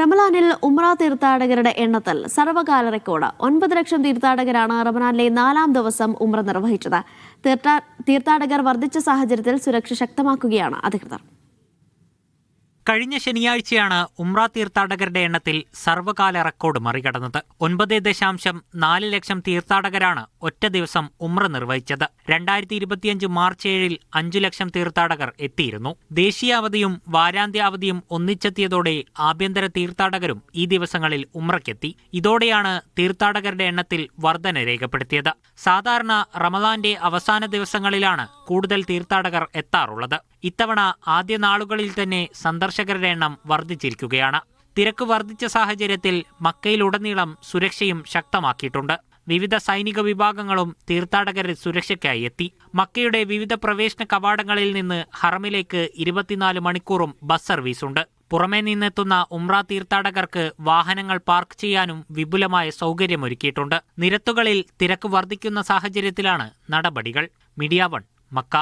റമലാനിൽ ഉംറ തീർത്ഥാടകരുടെ എണ്ണത്തിൽ സർവകാല റെക്കോർഡ് 9 ലക്ഷം തീർത്ഥാടകരാണ് റമലാനിലെ 4ാം ദിവസം ഉംറ നിർവഹിച്ചത്. തീർത്ഥാടകർ വർദ്ധിച്ച സാഹചര്യത്തിൽ സുരക്ഷ ശക്തമാക്കുകയാണ് അധികൃതർ. കഴിഞ്ഞ ശനിയാഴ്ചയാണ് ഉംറ തീർത്ഥാടകരുടെ എണ്ണത്തിൽ സർവകാല റെക്കോർഡ് മറികടന്നത്. 9.4 ലക്ഷം തീർത്ഥാടകരാണ് ഒറ്റ ദിവസം ഉംറ നിർവഹിച്ചത്. 2025 മാർച്ച് 7-ൽ 5 ലക്ഷം തീർത്ഥാടകർ എത്തിയിരുന്നു. ദേശീയ അവധിയും വാരാന്ത്യ അവധിയും ഒന്നിച്ചെത്തിയതോടെ ആഭ്യന്തര തീർത്ഥാടകരും ഈ ദിവസങ്ങളിൽ ഉംറയ്ക്കെത്തി. ഇതോടെയാണ് തീർത്ഥാടകരുടെ എണ്ണത്തിൽ വർധന രേഖപ്പെടുത്തിയത്. സാധാരണ റമദാന്റെ അവസാന ദിവസങ്ങളിലാണ് കൂടുതൽ തീർത്ഥാടകർ എത്താറുള്ളത്. ഇത്തവണ ആദ്യ നാളുകളിൽ തന്നെ സന്ദർശകരുടെ എണ്ണം വർദ്ധിച്ചിരിക്കുകയാണ്. തിരക്ക് വർദ്ധിച്ച സാഹചര്യത്തിൽ മക്കയിലുടനീളം സുരക്ഷയും ശക്തമാക്കിയിട്ടുണ്ട്. വിവിധ സൈനിക വിഭാഗങ്ങളും തീർത്ഥാടകരുടെ സുരക്ഷയ്ക്കായി എത്തി. മക്കയുടെ വിവിധ പ്രവേശന കവാടങ്ങളിൽ നിന്ന് ഹറമിലേക്ക് 24 മണിക്കൂറും ബസ് സർവീസുണ്ട്. പുറമേ നിന്നെത്തുന്ന ഉംറ തീർത്ഥാടകർക്ക് വാഹനങ്ങൾ പാർക്ക് ചെയ്യാനും വിപുലമായ സൗകര്യമൊരുക്കിയിട്ടുണ്ട്. നിരത്തുകളിൽ തിരക്ക് വർദ്ധിക്കുന്ന സാഹചര്യത്തിലാണ് നടപടികൾ. Media 1 Mecca.